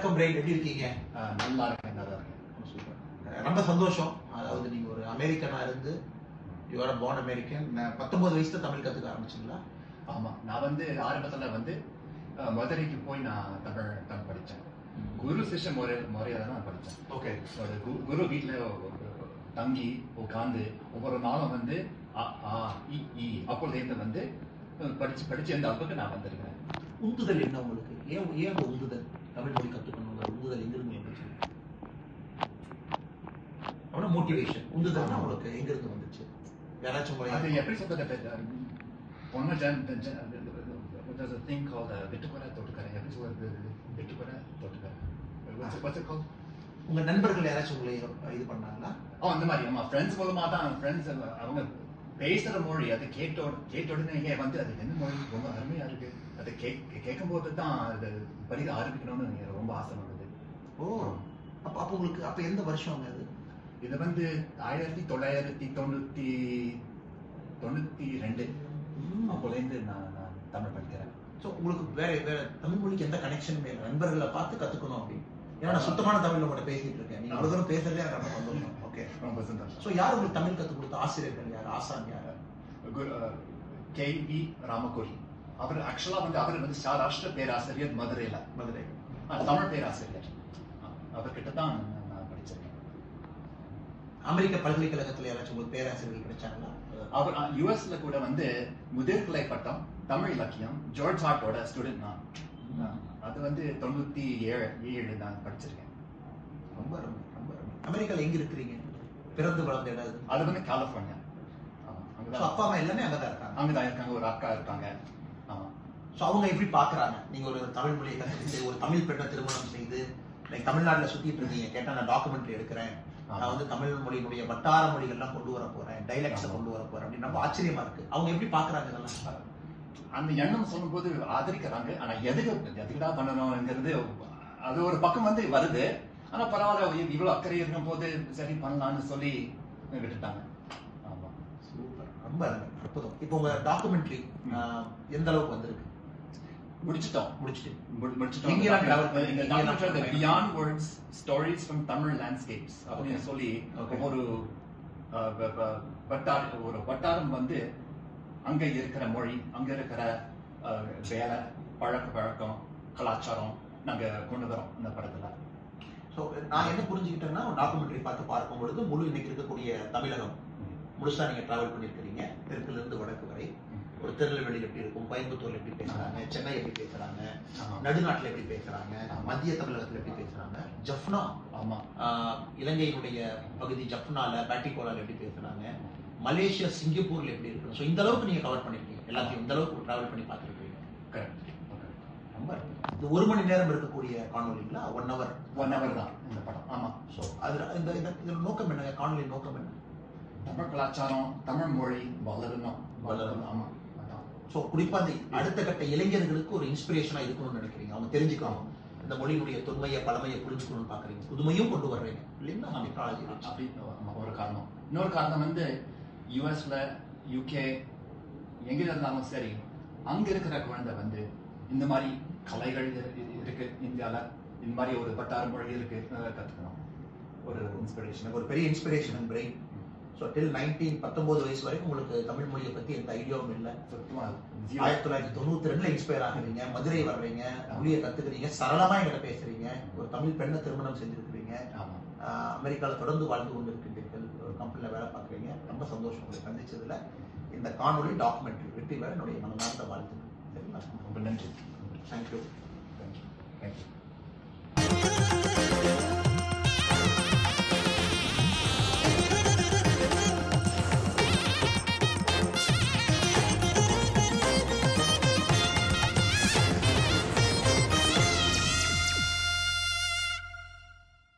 வணக்கம் பிரைன், எப்படி இருக்கீங்க? நல்லா இருக்கேன், நல்லா இருக்கேன். சூப்பர், ரொம்ப சந்தோஷம். அதாவது நீங்க ஒரு அமெரிக்கனா இருந்து யூஆர் born அமெரிக்கன். 19 வயசுல தமிழ் கத்துக்க ஆரம்பிச்சீங்களா? ஆமா, நான் ஆரம்பத்துல மதுரைக்கு போய் நான் தமிழ் படித்தேன். குரு சிஷ்ய முறையில தான் நான் படித்தேன். ஓகே. குரு வீட்டுல தங்கி உட்காந்து ஒவ்வொரு நாளும் அ ஆ இ ஈ அப்பொழுது படிச்சு எந்த அளவுக்கு நான் வந்திருக்கிறேன். உந்துதல் என்ன உங்களுக்கு? ஏன் உந்துதல் தமிழ் மொழி கத்துக்கணுங்கிற உந்துதல் எங்கிருந்து வந்துச்சு? அவன மோட்டிவேஷன் உந்துதல்னா உங்களுக்கு எங்கிருந்து வந்துச்சு? யாராச்சும் அது எப்படி சொல்றது? ஒன்னும் there's a thing called வெட்டுக்கொலை தொட்டுக்கரை. எப்படி சொல்றது? வெட்டுக்கொலை தொட்டுக்கரை. What's it called? உங்க நண்பர்கள் யாராச்சும் உங்களை இது பண்ணாங்களா? அந்த மாதிரி நம்ம ஃப்ரெண்ட்ஸ் மூலமா தான் அவங்க பேசுற மொழி அதை கேட்ட உடனே அது என்ன மொழி ரொம்ப அருமையா இருக்கு, அதை கேட்கும் போது தான் அது படிக்க ஆரம்பிக்கணும்னு எனக்கு ரொம்ப ஆசை வந்தது. ஓ, அப்ப உங்களுக்கு அப்ப எந்த வருஷம் அது? இது 1992 அப்போலேருந்து நான் தமிழ் படிக்கிறேன். ஸோ உங்களுக்கு வேற தமிழ் மொழிக்கு எந்த கனெக்ஷனுமே இல்லை, நண்பர்களை பார்த்து கத்துக்கணும் அப்படின்னு. ஏன்னா நான் சுத்தமான தமிழ்ல கூட பேசிட்டு இருக்கேன், நீங்க இவ்வளவு தூரம் பேசுறதே எனக்கு ரொம்ப சந்தோஷம். ஓகே, ரொம்ப சந்தோஷம். ஸோ யார் உங்களுக்கு தமிழ் கற்றுக் கொடுத்த ஆசிரியர்கள் யார், ஆசான் யார்? KV ராமகோரி. அவர் ஆக்சுவலா அவர் சௌராஷ்டிர பேராசிரியர் மதுரை தமிழ் பேராசிரியர். அவர்கிட்ட தான் நான் படிச்சிருக்கேன். அமெரிக்க பல்கலைக்கழகத்துல யாராச்சும் உங்களுக்கு பேராசிரியர்கள் கிடைச்சாங்களா? அவர் யுஎஸ்ல கூட முதிர்கலை பட்டம் தமிழ் இலக்கியம் ஜார்ஜ் ஹார்ட்டோட ஸ்டூடெண்ட் நான். அது 97 நான் படிச்சிருக்கேன். ரொம்ப ரொம்ப ரொம்ப அமெரிக்கால எங்க இருக்கிறீங்க? பிறந்து வளர்ந்த இடம் அது கலிபோர்னியா. அப்பா அம்மா எல்லாமே அங்கதான் இருக்காங்க? அங்கதான் இருக்காங்க, ஒரு அக்கா இருக்காங்க. ஆமா. ஸோ அவங்க எப்படி பாக்குறாங்க நீங்க ஒரு தமிழ் மொழியை கற்றுக்கிட்டு ஒரு தமிழ் பெண்ணை திருமணம் செய்து தமிழ்நாட்டுல சுத்திட்டு இருக்கீங்க? கேட்டா நான் டாக்குமெண்ட்ரி எடுக்கிறேன், நான் தமிழ் மொழியினுடைய வட்டார மொழிகள்லாம் கொண்டு வர போறேன், டைலக்ட்ஸை கொண்டு வர போறேன் அப்படின்னு ரொம்ப ஆச்சரியமா இருக்கு. அவங்க எப்படி பாக்குறாங்க இதெல்லாம்? அந்த எண்ணம் சொல்லும் போது ஆதரிக்கிறாங்க. ஆனா எதுக்குதான் பண்ணணும்ங்கிறது அது ஒரு பக்கம் வருது. ஆனா பரவாயில்ல, இவ்வளவு அக்கறை இருக்கும் போது சரி பண்ணலாம்னு சொல்லி விட்டுட்டாங்க. ஆமா, சூப்பர், ரொம்ப அற்புதம். இப்போ உங்க டாக்குமெண்ட்ரி எந்த அளவுக்கு வந்திருக்கு? முடிச்சிட்டோம். Beyond Words Stories from Tamil Landscapes அப்படின்னு சொல்லி ஒரு வட்டாரம் அங்க இருக்கிற மொழி, அங்க இருக்கிற வேலை, பழக்க வழக்கம், கலாச்சாரம் நாங்க கொண்டு வரோம் இந்த படத்துல. ஸோ நான் என்ன புரிஞ்சுக்கிட்டேன்னா, டாக்குமெண்ட்ரி பார்க்கும் பொழுது முழு இன்னைக்கு இருக்கக்கூடிய தமிழகம் முழுசா நீங்க டிராவல் பண்ணிருக்கிறீங்க. தெற்குல இருந்து வடக்கு வரை. ஒரு திருநெல்வேலியில் எப்படி இருக்கும், கோயம்புத்தூர்ல எப்படி பேசுறாங்க, சென்னை எப்படி பேசுறாங்க, நடுநாட்டுல எப்படி பேசுறாங்க, மத்திய தமிழகத்துல எப்படி பேசுறாங்க, ஜப்னா இலங்கையினுடைய பகுதி ஜப்னால பேட்டிகோலால எப்படி பேசுறாங்க, மலேசியா சிங்கப்பூர்ல எப்படி இருக்கு. ஸோ இந்த அளவுக்கு நீங்க கவர் பண்ணிருக்கீங்க, எல்லாத்தையும் இந்த அளவுக்கு டிராவல் பண்ணி பார்த்துருக்கீங்க. ரொம்ப இது 1 மணி நேரம் இருக்கக்கூடிய காணொலிங்களா? 1 hour தான் இந்த படம். ஆமா. ஸோ அதுல இந்த நோக்கம் என்ன, காணொலி நோக்கம் என்ன? தமிழ் கலாச்சாரம், தமிழ் மொழி வளரணும். ஆமா. ஸோ குறிப்பா அந்த அடுத்த கட்ட இளைஞர்களுக்கு ஒரு இன்ஸ்பிரேஷனா இருக்கணும்னு நினைக்கிறீங்க, அவங்க தெரிஞ்சுக்கணும், இந்த மொழியினுடைய தொன்மையை பழமையை புரிஞ்சுக்கணும்னு பாக்குறீங்க, புதுமையும் கொண்டு வர்றீங்க இல்லைங்களா? அப்படி ஒரு காரணம். இன்னொரு காரணம் யூஎஸ்ல யூகே எங்க இருந்தாலும் சரி, அங்க இருக்கிற குழந்தை இந்த மாதிரி கலைகள் இருக்கு இந்தியால, இந்த மாதிரி ஒரு வட்டார மொழி இருக்கு, கத்துக்கணும். ஒரு இன்ஸ்பிரேஷன், ஒரு பெரிய இன்ஸ்பிரேஷன் பிரெயின். ஸோ டில் 19 வயசு வரைக்கும் உங்களுக்கு தமிழ் மொழியை பத்தி எந்த ஐடியாவும் இல்லை. 1992 இன்ஸ்பயர் ஆகுறீங்க, மதுரை வர்றீங்க, மொழியை கத்துக்கிறீங்க, சரளமா என்கிட்ட பேசுறீங்க, ஒரு தமிழ் பெண்ணை திருமணம் செஞ்சிருக்கிறீங்க, அமெரிக்கால தொடர்ந்து வாழ்ந்து கொண்டு இருக்கின்றீர்கள், ஒரு கம்பெனில வேலை பார்க்குறீங்க. ரொம்ப சந்தோஷம் உங்களை சந்திச்சதுல. இந்த காணொலி டாக்குமெண்ட்ரி வெற்றி பெற என்னுடைய மனமார்ந்த வாழ்த்துக்கள். சரிங்களா? ரொம்ப நன்றி. தேங்க்யூ. தேங்க்யூ.